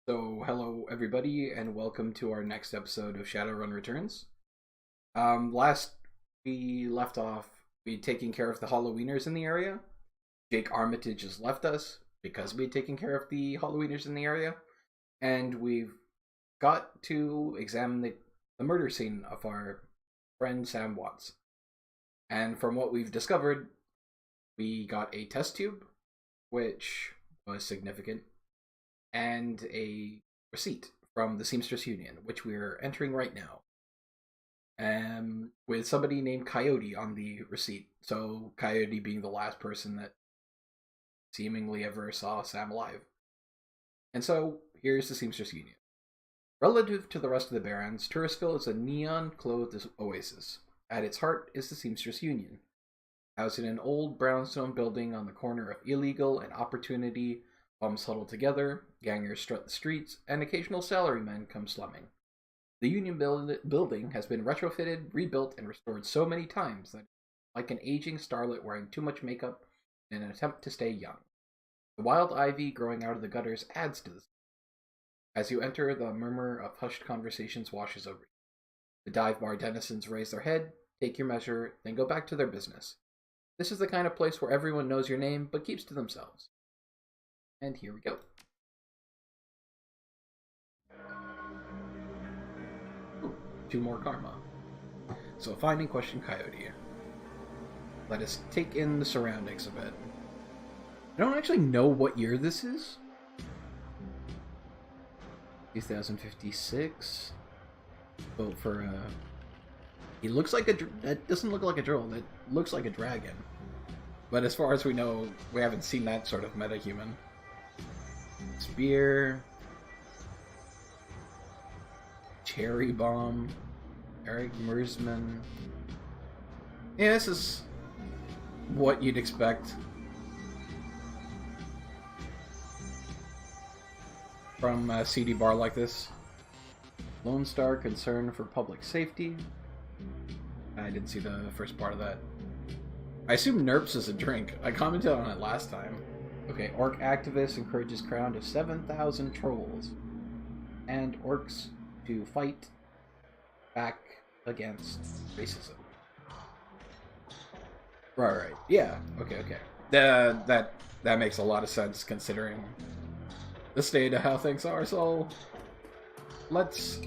So, hello everybody, and welcome to our next episode of Shadowrun Returns. Last we left off, we'd taken care of the Halloweeners in the area. Jake Armitage has left us because we'd taken care of the Halloweeners in the area, and we've got to examine the murder scene of our friend Sam Watts. And from what we've discovered, we got a test tube, which was significant, and a receipt from the Seamstress Union, which we're entering right now. With somebody named Coyote on the receipt. So Coyote being the last person that seemingly ever saw Sam alive. And so here's the Seamstress Union. Relative to the rest of the Barrens, Touristville is a neon-clothed oasis. At its heart is the Seamstress Union. Housed in an old brownstone building on the corner of Illegal and Opportunity, bums huddle together, gangers strut the streets, and occasional salarymen come slumming. The Union building has been retrofitted, rebuilt, and restored so many times that it's like an aging starlet wearing too much makeup in an attempt to stay young. The wild ivy growing out of the gutters adds to this. As you enter, the murmur of hushed conversations washes over you. The dive bar denizens raise their head, take your measure, then go back to their business. This is the kind of place where everyone knows your name but keeps to themselves. And here we go. Ooh, 2 more karma. So finding question Coyote. Let us take in the surroundings a bit. I don't actually know what year this is. 2056. Vote for he looks like that doesn't look like a droll, that looks like a dragon. But as far as we know, we haven't seen that sort of metahuman. Spear, Cherry Bomb, Eric Mersman. Yeah, this is what you'd expect from a CD bar like this. Lone Star concern for public safety. I didn't see the first part of that. I assume Nerps is a drink. I commented on it last time. Okay, Orc activist encourages crowd of 7,000 trolls and orcs to fight back against racism. Right. Yeah. Okay. That makes a lot of sense considering the state of how things are. So let's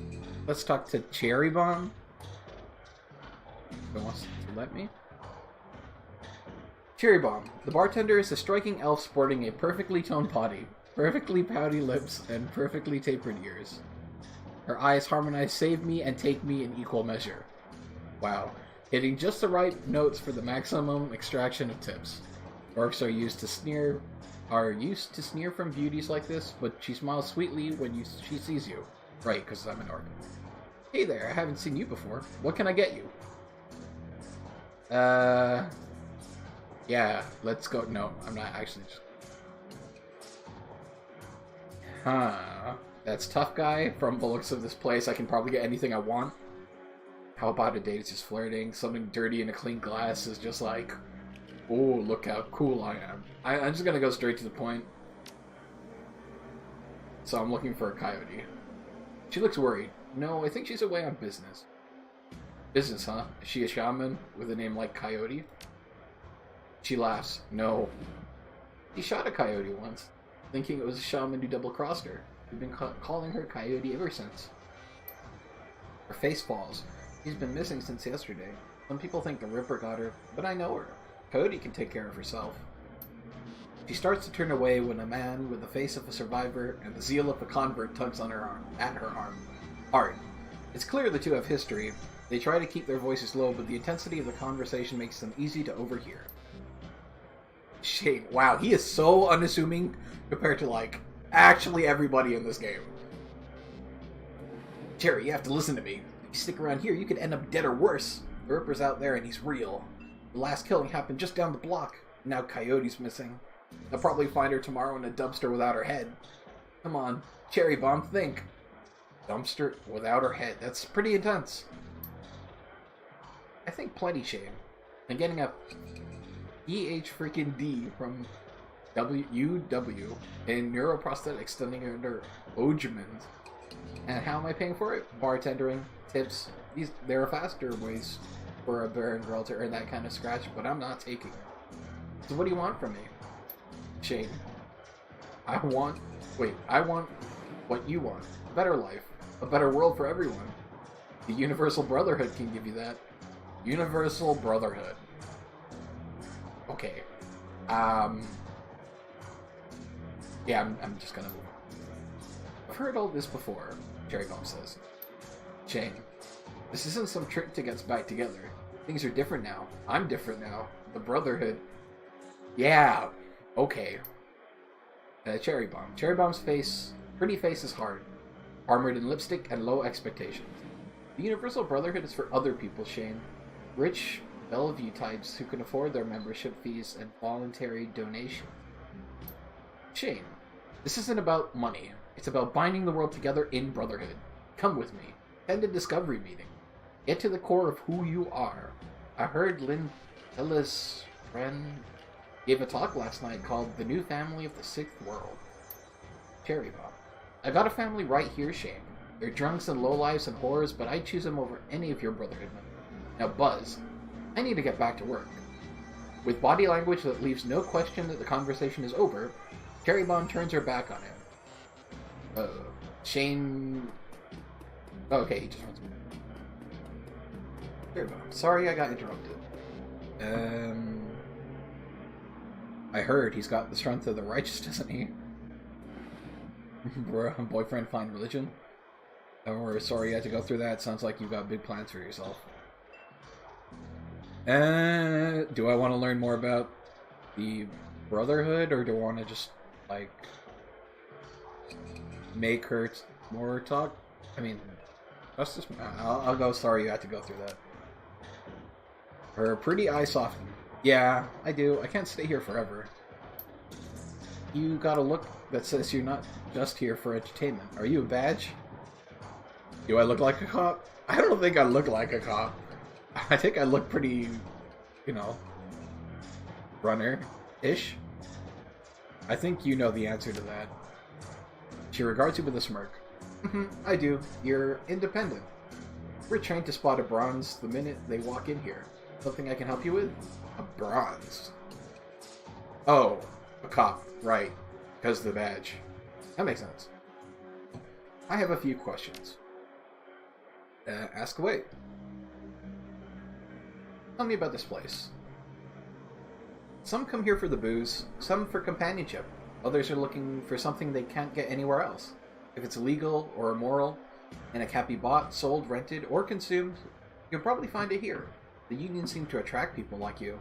talk to Cherry Bomb. Who wants to let me? Cherry Bomb. The bartender is a striking elf sporting a perfectly toned body, perfectly pouty lips, and perfectly tapered ears. Her eyes harmonize save me and take me in equal measure. Wow. Hitting just the right notes for the maximum extraction of tips. Orcs are used to sneer from beauties like this, but she smiles sweetly when she sees you. Right, because I'm an orc. Hey there, I haven't seen you before. What can I get you? Yeah, let's go. No, I'm not actually. That's tough guy. From the looks of this place, I can probably get anything I want. How about a date? It's just flirting. Something dirty in a clean glass is just like, oh, look how cool I am. I'm just gonna go straight to the point. So I'm looking for a Coyote. She looks worried. No, I think she's away on business. Business, huh? Is she a shaman with a name like Coyote? She laughs. No. She shot a coyote once, thinking it was a shaman who double-crossed her. We've been calling her Coyote ever since. Her face falls. She's been missing since yesterday. Some people think the Ripper got her, but I know her. Coyote can take care of herself. She starts to turn away when a man with the face of a survivor and the zeal of a convert tugs on her arm, at her arm. Hard. It's clear the two have history. They try to keep their voices low, but the intensity of the conversation makes them easy to overhear. Shane, wow, he is so unassuming compared to, like, actually everybody in this game. Jerry, you have to listen to me. If you stick around here, you could end up dead or worse. The Ripper's out there and he's real. The last killing happened just down the block. Now Coyote's missing. They'll probably find her tomorrow in a dumpster without her head. Come on, Cherry Bomb, think. Dumpster without her head. That's pretty intense. I think plenty, Shane. And getting a EH freaking D from WUW in neuroprosthetics studying under Ojemans. And how am I paying for it? Bartendering, tips. There are faster ways for a barren girl to earn that kind of scratch, but I'm not taking it. So what do you want from me? Shane. I want what you want. A better life. A better world for everyone. The Universal Brotherhood can give you that. Universal Brotherhood. Okay. Yeah, I'm just gonna move on. I've heard all this before, Cherry Bomb says. Shane, this isn't some trick to get us back together. Things are different now. I'm different now. The Brotherhood. Yeah, okay. Cherry Bomb. Cherry Bomb's pretty face is hard. Armored in lipstick and low expectations. The Universal Brotherhood is for other people, Shane. Rich Bellevue types who can afford their membership fees and voluntary donations. Shane, this isn't about money. It's about binding the world together in brotherhood. Come with me. Attend a discovery meeting. Get to the core of who you are. I heard Lynn Ellis' friend gave a talk last night called The New Family of the Sixth World. Cherry Bomb. I got a family right here, Shane. They're drunks and lowlifes and whores, but I'd choose them over any of your brotherhood members. Now, Buzz, I need to get back to work. With body language that leaves no question that the conversation is over, Cherry Bomb turns her back on him. Shane... Oh, okay, he just runs away. Cherry Bomb. Sorry I got interrupted. I heard he's got the strength of the righteous, doesn't he? Boyfriend find religion? Or sorry you had to go through that. Sounds like you've got big plans for yourself. Do I want to learn more about the Brotherhood, or do I want to just, like, make her more talk? I mean, that's just... I'll go sorry you had to go through that. Her pretty eye softened. Yeah, I do. I can't stay here forever. You got a look that says you're not just here for entertainment. Are you a badge? Do I look like a cop? I don't think I look like a cop. I think I look pretty, you know, runner-ish. I think you know the answer to that. She regards you with a smirk. I do. You're independent. We're trained to spot a bronze the minute they walk in here. Something I can help you with? A bronze. Oh, a cop. Right. Because of the badge. That makes sense. I have a few questions. Ask away. Tell me about this place. Some come here for the booze, some for companionship. Others are looking for something they can't get anywhere else. If it's illegal or immoral, and it can't be bought, sold, rented, or consumed, you'll probably find it here. The union seemed to attract people like you.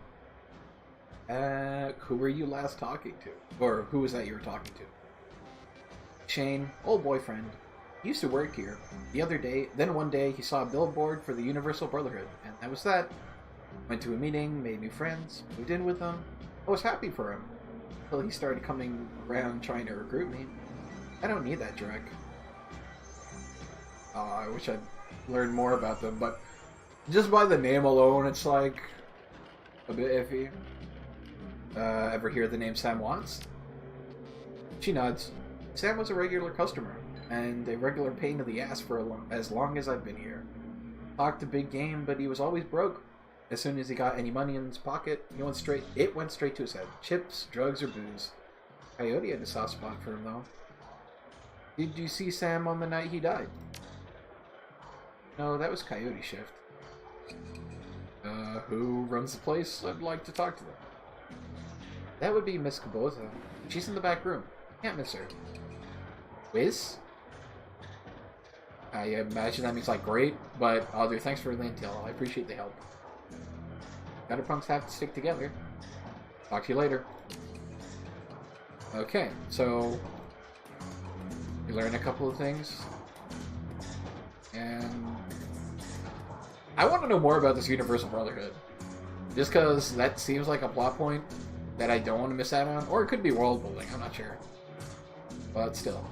Who were you last talking to? Or who was that you were talking to? Shane, old boyfriend. He used to work here. Then one day, he saw a billboard for the Universal Brotherhood, and that was that. Went to a meeting, made new friends, moved in with them. I was happy for him, until he started coming around trying to recruit me. I don't need that Drek. I wish I'd learned more about them, but just by the name alone, it's like a bit iffy. Ever hear the name Sam Watts? She nods. Sam was a regular customer, and a regular pain in the ass for as long as I've been here. Talked a big game, but he was always broke. As soon as he got any money in his pocket, it went straight to his head. Chips, drugs, or booze. Coyote had a soft spot for him, though. Did you see Sam on the night he died? No, that was Coyote shift. Who runs the place? I'd like to talk to them. That would be Miss Kabuto. She's in the back room. Can't miss her. Wiz? I imagine that means, like, great, but I'll do. Thanks for the intel. I appreciate the help. Punks have to stick together. Talk to you later. Okay, so we learn a couple of things. And I want to know more about this Universal Brotherhood. Just because that seems like a plot point that I don't want to miss out on. Or it could be world building, I'm not sure. But still.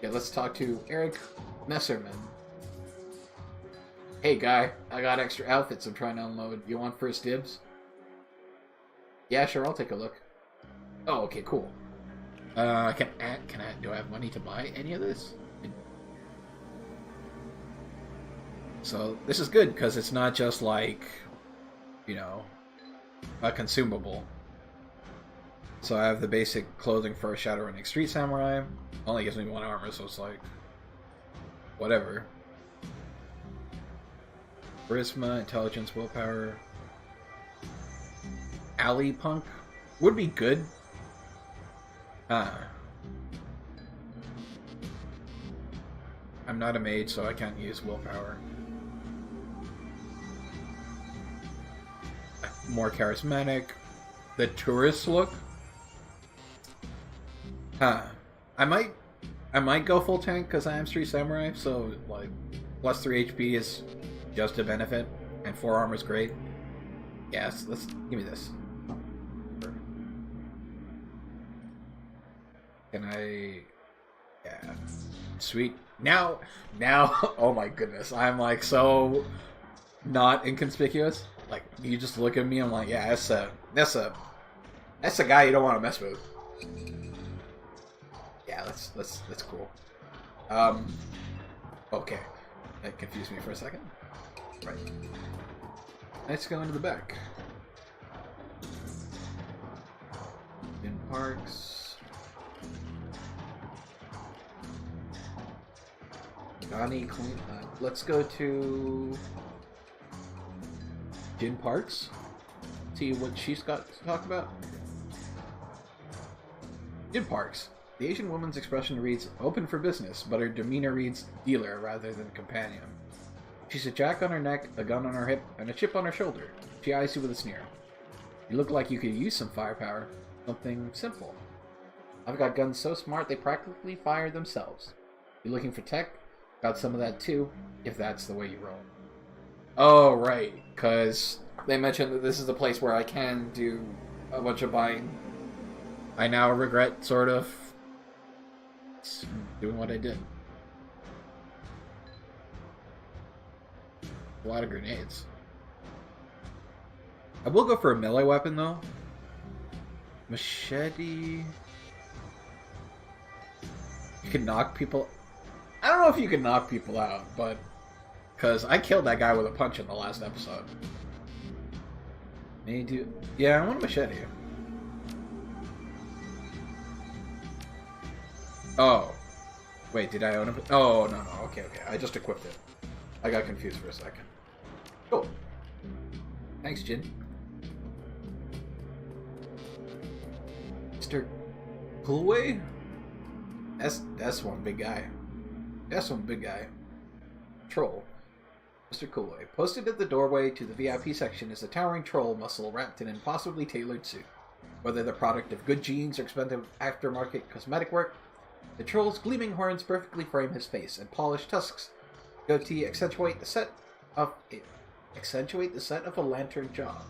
Yeah, let's talk to Eric Messerman. Hey guy, I got extra outfits I'm trying to unload. You want first dibs? Yeah, sure, I'll take a look. Oh, okay, cool. Do I have money to buy any of this? So this is good because it's not just like, you know, a consumable. So I have the basic clothing for a Shadowrun Street Samurai. Only gives me 1 armor, so it's like, whatever. Charisma, intelligence, willpower. Alley punk would be good. I'm not a mage, so I can't use willpower. More charismatic. The tourist look. I might go full tank because I am Street Samurai, so like plus 3 HP is just a benefit, and 4 armor is great. Yes, let's give me this. Can I? Yeah, sweet. Now, oh my goodness, I'm like so not inconspicuous. Like you just look at me, I'm like, yeah, that's a guy you don't want to mess with. Yeah, that's cool. Okay, that confused me for a second. Right. Let's go into the back. In parks. Donnie, let's go to Jin Parks. See what she's got to talk about. Jin Parks. The Asian woman's expression reads open for business, but her demeanor reads dealer rather than companion. She's a jack on her neck, a gun on her hip, and a chip on her shoulder. She eyes you with a sneer. You look like you could use some firepower. Something simple. I've got guns so smart they practically fire themselves. You looking for tech? Got some of that too, if that's the way you roll. Oh, right, because they mentioned that this is a place where I can do a bunch of buying. I now regret, sort of, doing what I did. A lot of grenades. I will go for a melee weapon, though. Machete. You can knock people... I don't know if you can knock people out, but... Because I killed that guy with a punch in the last episode. Maybe do... Yeah, I want a machete. Oh. Wait, did I own it? Oh, no. Okay. I just equipped it. I got confused for a second. Cool. Thanks, Jin. Mr. Coolway? That's one big guy. That's one big guy. Troll. Mr. Coolway. Posted at the doorway to the VIP section is a towering troll muscle wrapped in an impossibly tailored suit. Whether the product of good genes or expensive aftermarket cosmetic work, the troll's gleaming horns perfectly frame his face, and polished tusks goatee accentuate the set of a lantern jaw.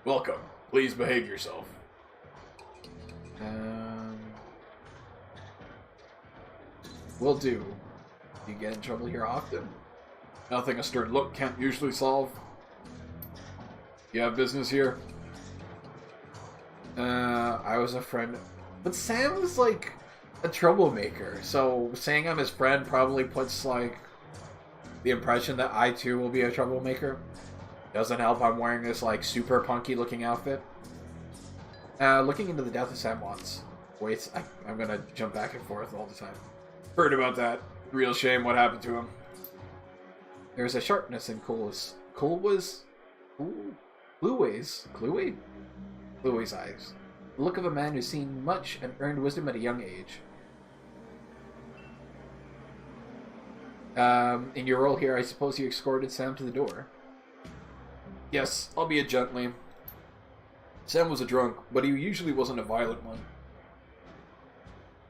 Welcome. Please behave yourself. Will do. You get in trouble here often? Nothing a stern look can't usually solve. You have business here? I was a friend. But Sam was like a troublemaker, so saying I'm his friend probably puts like the impression that I too will be a troublemaker. Doesn't help I'm wearing this like super punky looking outfit. Looking into the death of Sam Watts. Wait, I'm gonna jump back and forth all the time. Heard about that. Real shame what happened to him. There's a sharpness in Cluey's eyes. The look of a man who's seen much and earned wisdom at a young age. In your role here, I suppose you escorted Sam to the door. Yes, albeit gently. Sam was a drunk, but he usually wasn't a violent one.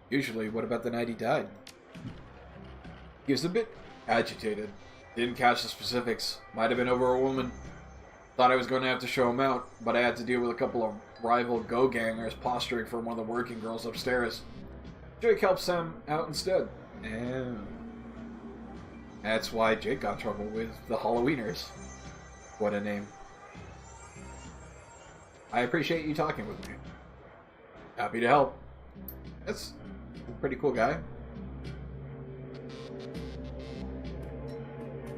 Usually, what about the night he died? He was a bit agitated. Didn't catch the specifics. Might have been over a woman. Thought I was going to have to show him out, but I had to deal with a couple of rival go-gangers posturing for one of the working girls upstairs. Jake helped Sam out instead. And that's why Jake got in trouble with the Halloweeners. What a name. I appreciate you talking with me. Happy to help. That's a pretty cool guy.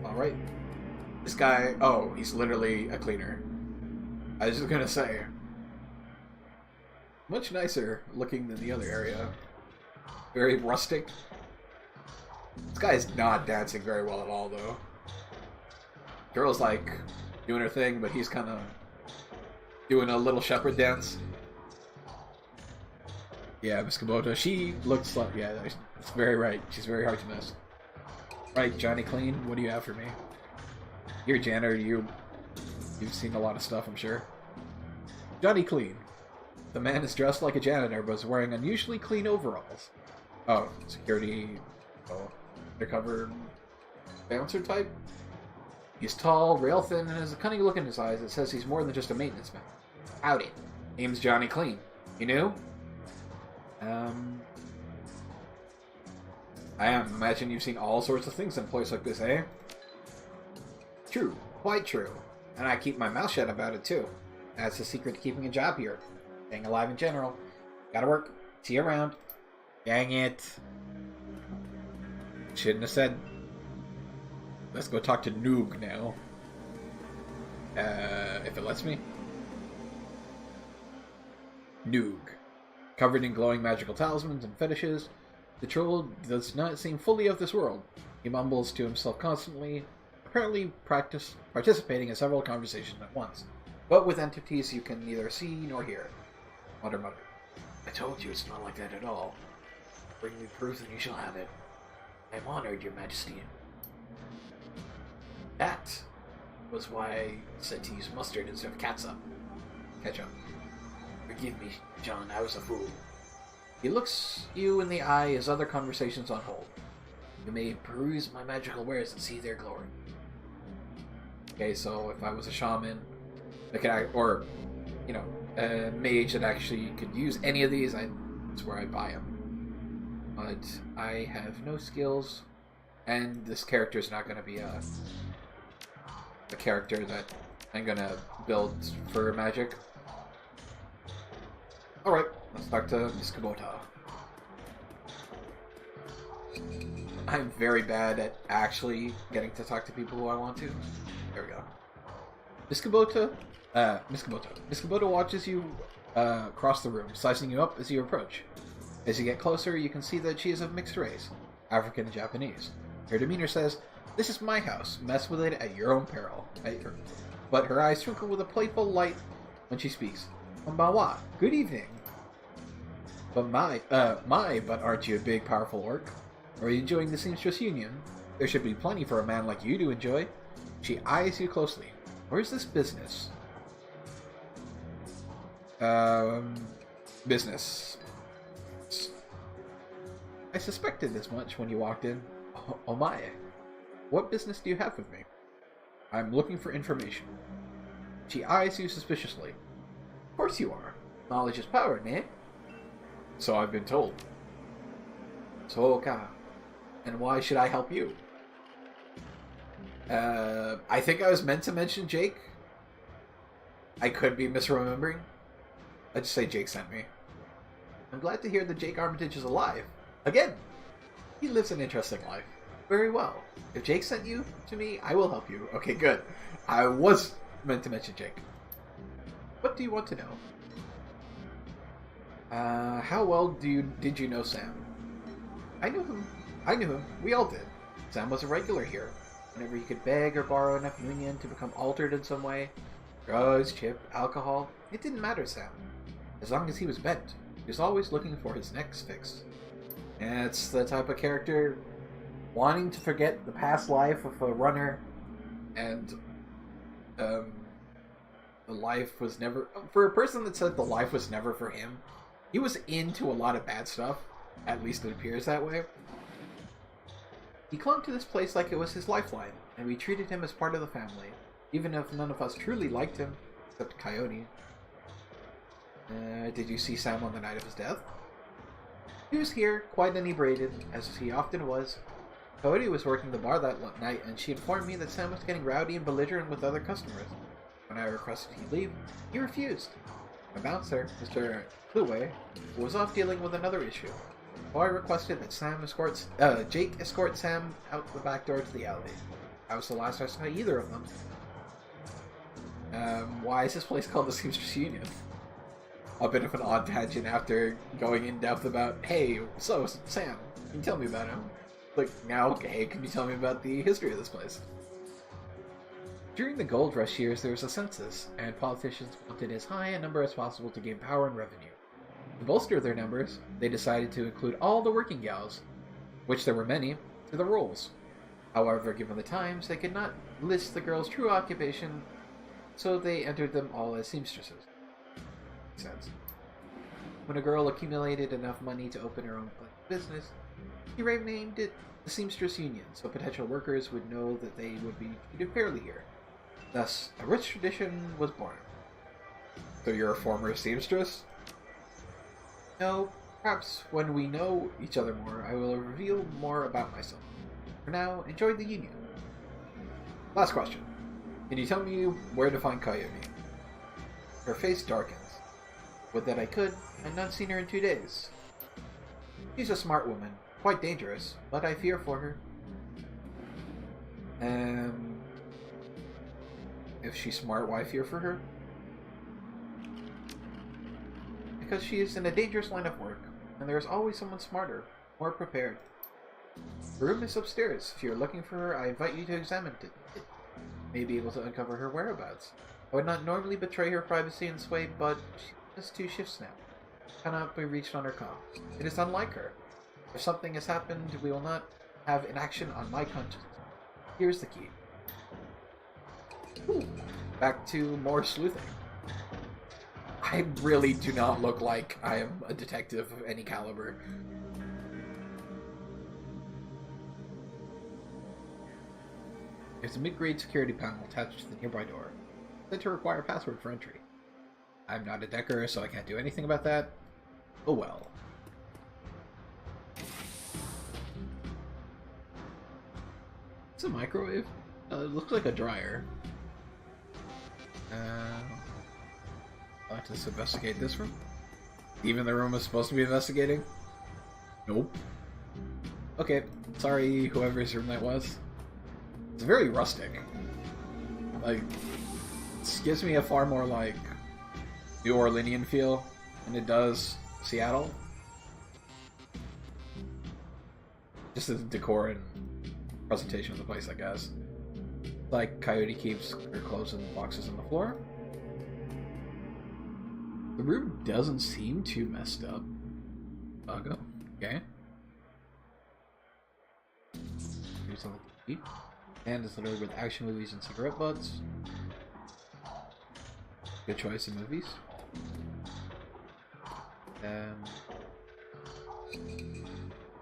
Alright. This guy, oh, he's literally a cleaner. I was just gonna say. Much nicer looking than the other area. Very rustic. This guy's not dancing very well at all, though. Girl's like doing her thing, but he's kind of doing a little shepherd dance. Yeah, Miss Kabuto, she looks like, yeah, that's very right. She's very hard to miss. Right, Johnny Clean, what do you have for me? You're a janitor, you've seen a lot of stuff, I'm sure. Johnny Clean. The man is dressed like a janitor, but is wearing unusually clean overalls. Oh, security, undercover bouncer type? He's tall, rail thin, and has a cunning look in his eyes that says he's more than just a maintenance man. Howdy. Name's Johnny Clean. You new? I imagine you've seen all sorts of things in a place like this, eh? True. Quite true. And I keep my mouth shut about it, too. That's the secret to keeping a job here. Staying alive in general. Gotta work. See you around. Dang it. Shouldn't have said. Let's go talk to Noog now. If it lets me. Noog. Covered in glowing magical talismans and fetishes, the troll does not seem fully of this world. He mumbles to himself constantly, apparently participating in several conversations at once, but with entities you can neither see nor hear. Mutter, mutter. I told you it's not like that at all. Bring me proof and you shall have it. I am honored, your majesty. That was why I said to use mustard instead of catsup. Ketchup. Forgive me, John, I was a fool. He looks you in the eye as other conversations on hold. You may peruse my magical wares and see their glory. Okay, so if I was a shaman, or, you know, a mage that actually could use any of these, that's where I'd buy them. But I have no skills, and this character is not going to be a character that I'm going to build for magic. Alright, let's talk to Miss Kabuto. I'm very bad at actually getting to talk to people who I want to. There we go. Miss Kabuto watches you cross the room, sizing you up as you approach. As you get closer, you can see that she is of mixed race, African and Japanese. Her demeanor says, "This is my house. Mess with it at your own peril." But her eyes twinkle with a playful light when she speaks. "Konbanwa, good evening." But but aren't you a big, powerful orc? Are you enjoying the seamstress union? There should be plenty for a man like you to enjoy. She eyes you closely. Where's this business? Business. I suspected as much when you walked in. Oh my. What business do you have with me? I'm looking for information. She eyes you suspiciously. Of course you are. Knowledge is power, eh? So I've been told. Soka. And why should I help you? I think I was meant to mention Jake. I could be misremembering. I'd just say Jake sent me. I'm glad to hear that Jake Armitage is alive. Again! He lives an interesting life. Very well. If Jake sent you to me, I will help you. Okay, good. I was meant to mention Jake. What do you want to know? How well did you know Sam? I knew him. We all did. Sam was a regular here. Whenever he could beg or borrow enough union to become altered in some way, drugs, chip, alcohol, it didn't matter, Sam. As long as he was bent, he was always looking for his next fix. And it's the type of character wanting to forget the past life of a runner, and the life was never... For a person that said the life was never for him, he was into a lot of bad stuff. At least it appears that way. He clung to this place like it was his lifeline, and we treated him as part of the family, even if none of us truly liked him, except Coyote. Did you see Sam on the night of his death? He was here, quite inebriated, as he often was. Coyote was working the bar that night, and she informed me that Sam was getting rowdy and belligerent with other customers. When I requested he leave, he refused. My bouncer, Mr. Kluwe, was off dealing with another issue. So I requested that Jake escort Sam out the back door to the alley. That was the last I saw either of them. Why is this place called the Seamstress Union? A bit of an odd tangent after going in depth about, hey, so, Sam, can you tell me about him? Like, now, okay, can you tell me about the history of this place? During the gold rush years, there was a census, and politicians wanted as high a number as possible to gain power and revenue. To bolster their numbers, they decided to include all the working gals, which there were many, to the rolls. However, given the times, they could not list the girls' true occupation, so they entered them all as seamstresses. Makes sense. When a girl accumulated enough money to open her own business, he renamed it the Seamstress Union, so potential workers would know that they would be treated fairly here. Thus, a rich tradition was born. So you're a former seamstress? No, perhaps when we know each other more, I will reveal more about myself. For now, enjoy the union. Last question. Can you tell me where to find Coyote? Her face darkens. Would that I could. I've not seen her in 2 days. She's a smart woman, quite dangerous, but I fear for her. If she's smart, why fear for her? Because she is in a dangerous line of work, and there is always someone smarter, more prepared. The room is upstairs. If you're looking for her, I invite you to examine it. May be able to uncover her whereabouts. I would not normally betray her privacy in this way, but she has 2 shifts now. Cannot be reached on her comms. It is unlike her. If something has happened, we will not have an action on my conscience. Here's the key. Ooh, back to more sleuthing. I really do not look like I am a detective of any caliber. There's a mid-grade security panel attached to the nearby door. Said to require a password for entry. I'm not a decker, so I can't do anything about that. Oh well. It's a microwave? It looks like a dryer. I'll have to investigate this room. Even the room is supposed to be investigating? Nope. Okay, sorry whoever's room that was. It's very rustic. Like, this gives me a far more, like, New Orleanian feel than it does Seattle. Just the decor and presentation of the place, I guess. Like, Coyote keeps her clothes in boxes on the floor. The room doesn't seem too messed up. Buggo. Okay. Here's something to eat. And it's littered with action movies and cigarette butts. Good choice of movies.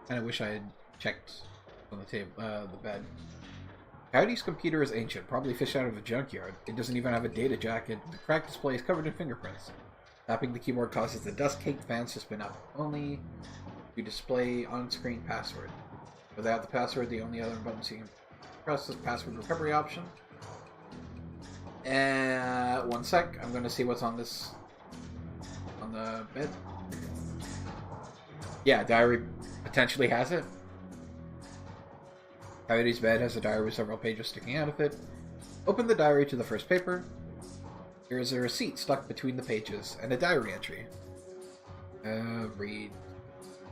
I wish I had checked on the table, the bed. Coyote's computer is ancient, probably fished out of a junkyard. It doesn't even have a data jacket. The cracked display is covered in fingerprints. Tapping the keyboard causes the dust-caked fans to spin up, only to display on-screen password. Without the password, the only other button you can press is password recovery option. One sec, I'm gonna see what's on this, on the bed. Yeah, diary potentially has it. Coyote's bed has a diary with several pages sticking out of it. Open the diary to the first paper. There is a receipt stuck between the pages, and a diary entry. Read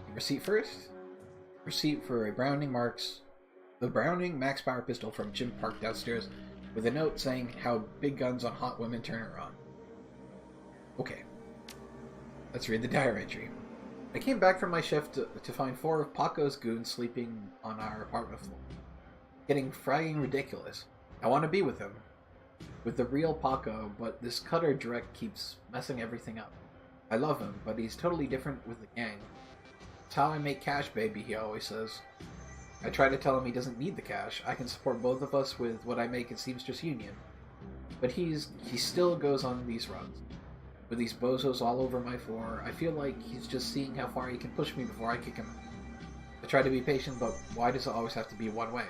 the receipt first. Receipt for a Browning Max Power pistol from Jim Park downstairs, with a note saying how big guns on hot women turn her on. Okay. Let's read the diary entry. I came back from my shift to find 4 of Paco's goons sleeping on our apartment floor. Getting fragging ridiculous. I want to be with him. With the real Paco, but this Cutter direct keeps messing everything up. I love him, but he's totally different with the gang. It's how I make cash, baby, he always says. I try to tell him he doesn't need the cash. I can support both of us with what I make in Seamstress Union. But he still goes on these runs. With these bozos all over my floor, I feel like he's just seeing how far he can push me before I kick him. I try to be patient, but why does it always have to be one way?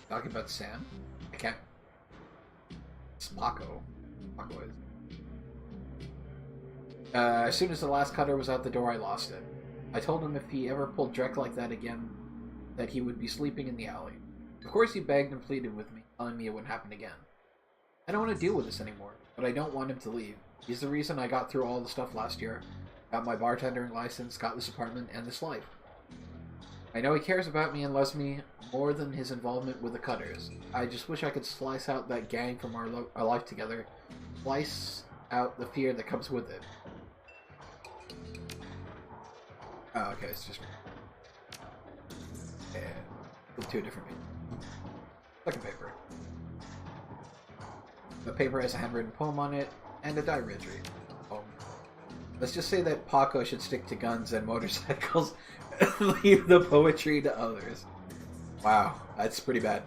Talking about Sam? I can't. It's Paco. Paco is. As soon as the last cutter was out the door, I lost it. I told him if he ever pulled Drek like that again, that he would be sleeping in the alley. Of course he begged and pleaded with me, telling me it wouldn't happen again. I don't want to deal with this anymore, but I don't want him to leave. He's the reason I got through all the stuff last year. Got my bartending license, got this apartment, and this life. I know he cares about me and loves me more than his involvement with the Cutters. I just wish I could slice out that gang from our life together. Slice out the fear that comes with it. Oh, okay, it's just... Yeah, with two different papers. Second paper. The paper has a handwritten poem on it, and a diary entry. Poem. Let's just say that Paco should stick to guns and motorcycles and leave the poetry to others. Wow, that's pretty bad.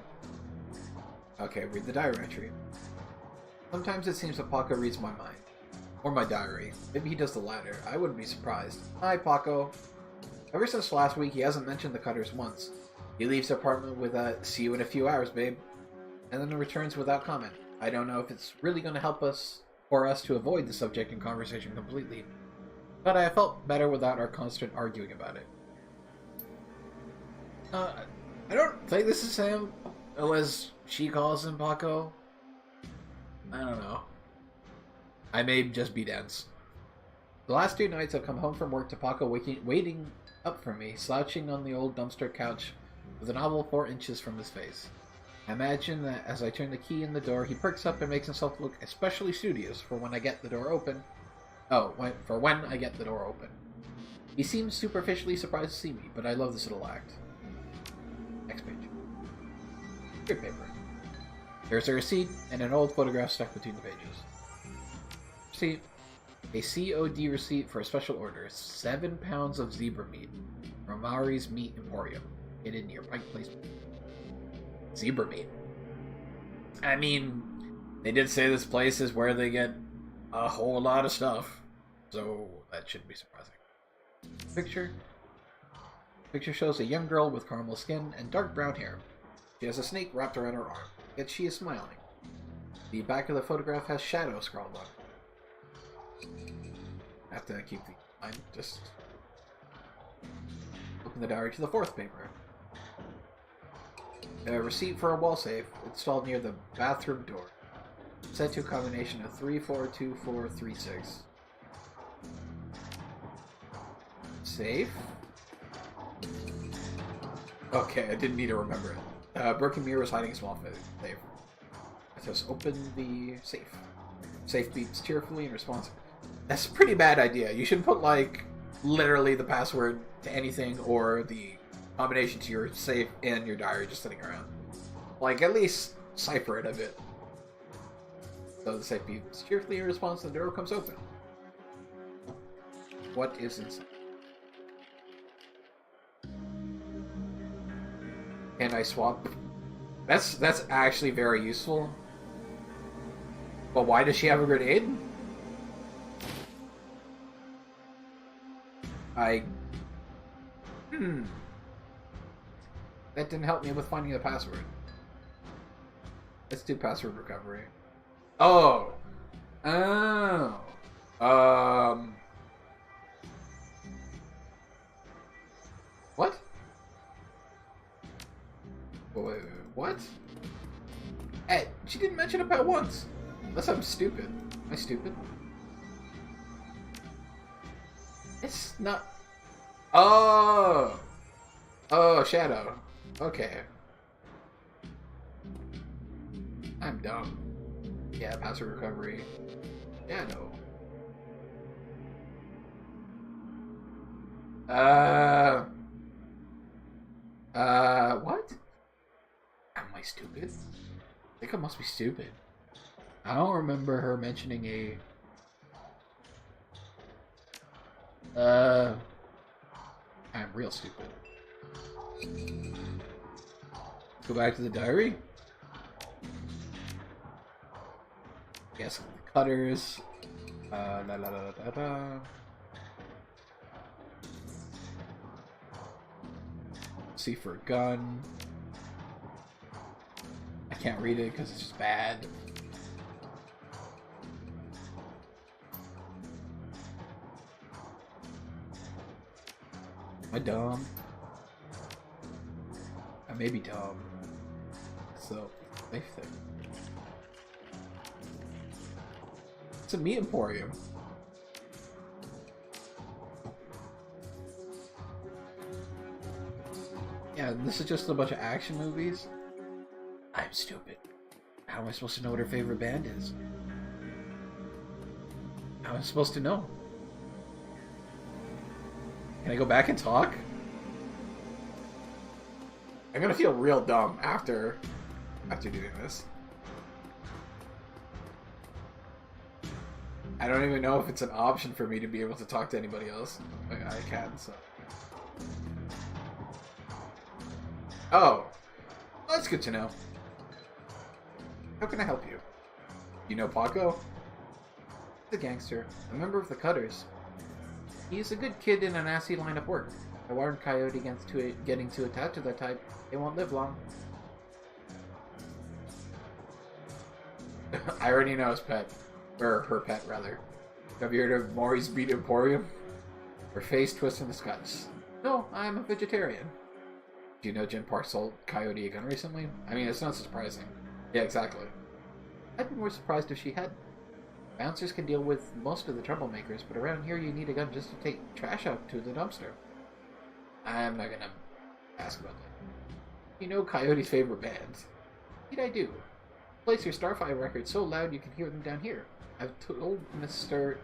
Okay, read the diary entry. Sometimes it seems that Paco reads my mind. Or my diary. Maybe he does the latter. I wouldn't be surprised. Hi, Paco. Ever since last week, he hasn't mentioned the Cutters once. He leaves the apartment with a, "See you in a few hours, babe," and then returns without comment. I don't know if it's really going to help us, for us to avoid the subject in conversation completely, but I felt better without our constant arguing about it. I don't think this is Sam, unless she calls him Paco. I don't know. I may just be dense. The last 2 nights I've come home from work to Paco waiting up for me, slouching on the old dumpster couch with a novel 4 inches from his face. I imagine that as I turn the key in the door, he perks up and makes himself look especially studious for when I get the door open. For when I get the door open. He seems superficially surprised to see me, but I love this little act. Next page. Good paper. There's a receipt and an old photograph stuck between the pages. Receipt. A COD receipt for a special order. 7 pounds of zebra meat from Maori's Meat Emporium, hidden near Pike Place. Zebra meat. I mean, they did say this place is where they get a whole lot of stuff, so that shouldn't be surprising. Picture shows a young girl with caramel skin and dark brown hair. She has a snake wrapped around her arm, yet she is smiling. The back of the photograph has shadow scrawled on it. I have to keep the line. Just open the diary to the 4th paper. A receipt for a wall safe installed near the bathroom door. Set to a combination of 342436. Safe? Okay, I didn't need to remember it. Broken mirror is hiding a small safe. It says open the safe. Safe beeps cheerfully and responsive. That's a pretty bad idea. You should put, like, literally the password to anything or the combination to your safe and your diary just sitting around. Like, at least cipher it a bit. So the safe beeps cheerfully in response to the door comes open. What is inside? Can I swap? That's actually very useful. But why does she have a grenade? That didn't help me with finding the password. Let's do password recovery. Oh! Oh! What? Wait, what? Hey, she didn't mention it about once. Unless I'm stupid. Am I stupid? It's not... Oh! Oh, Shadow. Okay. I'm dumb. Yeah, password recovery. Shadow. What? Am I stupid? I think I must be stupid. I don't remember her mentioning a... I'm real stupid. Go back to the diary. Yes, the Cutters. See for a gun. I can't read it because it's just bad. I dumb? I may be dumb. So, safe thing. It's a meat emporium. Yeah, this is just a bunch of action movies. I'm stupid. How am I supposed to know what her favorite band is? How am I supposed to know? Can I go back and talk? I'm gonna feel real dumb after doing this. I don't even know if it's an option for me to be able to talk to anybody else. I can, so. Oh, that's good to know. How can I help you? You know Paco? He's a gangster, a member of the Cutters. He's a good kid in a nasty line of work. I warned Coyote against getting too attached to that type. They won't live long. I already know his pet. Or her pet, rather. Have you heard of Maury's Beat Emporium? Her face twisting the skies. No, I'm a vegetarian. Do you know Jen Park sold Coyote a gun recently? I mean, it's not surprising. Yeah, exactly. I'd be more surprised if she had. Bouncers can deal with most of the troublemakers, but around here you need a gun just to take trash out to the dumpster. I'm not gonna ask about that. You know Coyote's favorite bands? Indeed I do. Place your Starfire records so loud you can hear them down here. I've told Mr.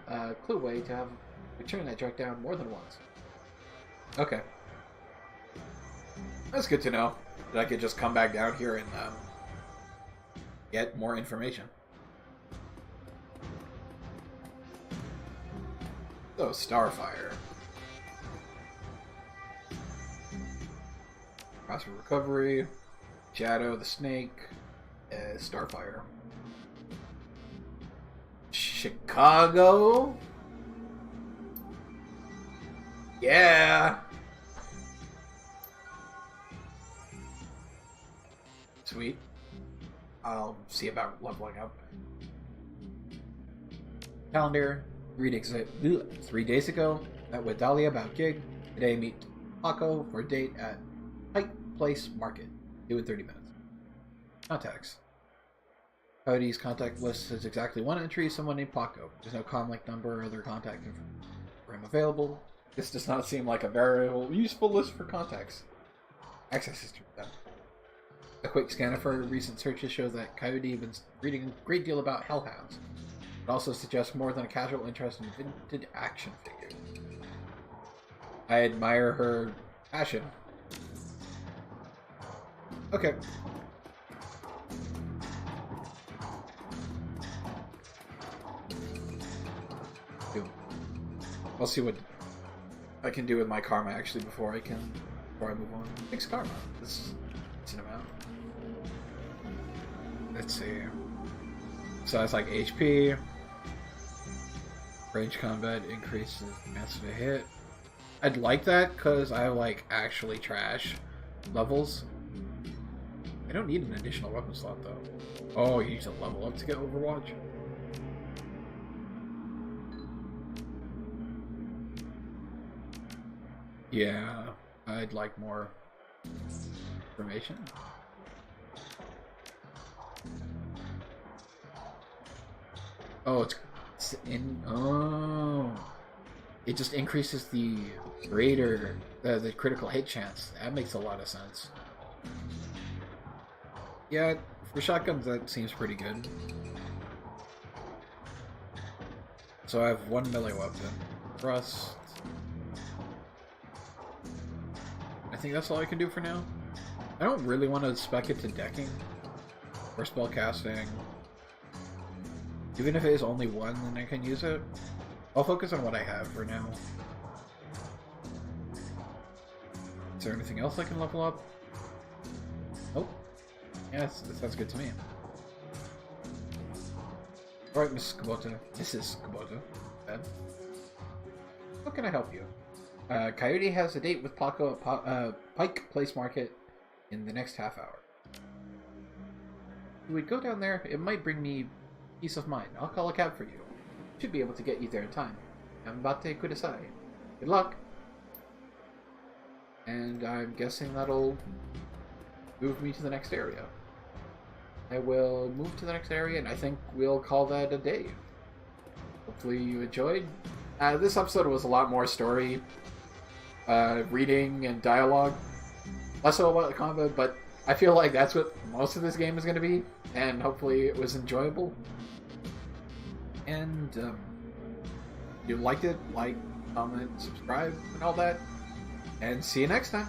Clueway to have return that track down more than once. Okay. That's good to know. That I could just come back down here and get more information. So, Starfire. Crossword Recovery. Shadow, the Snake. Starfire. Chicago? Yeah! Sweet. I'll see about leveling up. Calendar. 3 days ago, met with Dahlia about gig. Today meet Paco for a date at Pike Place Market. Due in 30 minutes. Contacts. Coyote's contact list has exactly one entry, someone named Paco. There's no contact number or other contact for him available. This does not seem like a very useful list for contacts. Access history then. A quick scan of her recent searches shows that Coyote has been reading a great deal about hellhounds. It also suggests more than a casual interest in vintage action figures. I admire her passion. Okay. I'll see what I can do with my karma actually before I move on. 6 karma. This is an amount. Let's see. So that's like HP. Range combat increases chance to hit. I'd like that because I like actually trash levels. I don't need an additional weapon slot though. Oh, you need to level up to get Overwatch? Yeah, I'd like more information. Oh, it's in. Oh, it just increases the greater the critical hit chance. That makes a lot of sense. Yeah, for shotguns that seems pretty good. So I have 1 melee weapon. Thrust. I think that's all I can do for now. I don't really want to spec it to decking or spell casting. Even if it is only 1, then I can use it. I'll focus on what I have for now. Is there anything else I can level up? Nope. Yes, that sounds good to me. Alright, Mrs. Kabuto. Ben? How can I help you? Coyote has a date with Paco at Pike Place Market in the next half hour. If we go down there, it might bring me peace of mind. I'll call a cab for you. Should be able to get you there in time. I'm about to kudasai. Good luck! and I'm guessing that'll move me to the next area. I will move to the next area, and I think we'll call that a day. Hopefully you enjoyed. This episode was a lot more story, reading, and dialogue. Less so about the combat, but I feel like that's what most of this game is going to be, and hopefully it was enjoyable. And if you liked it, like, comment, subscribe, and all that. And see you next time.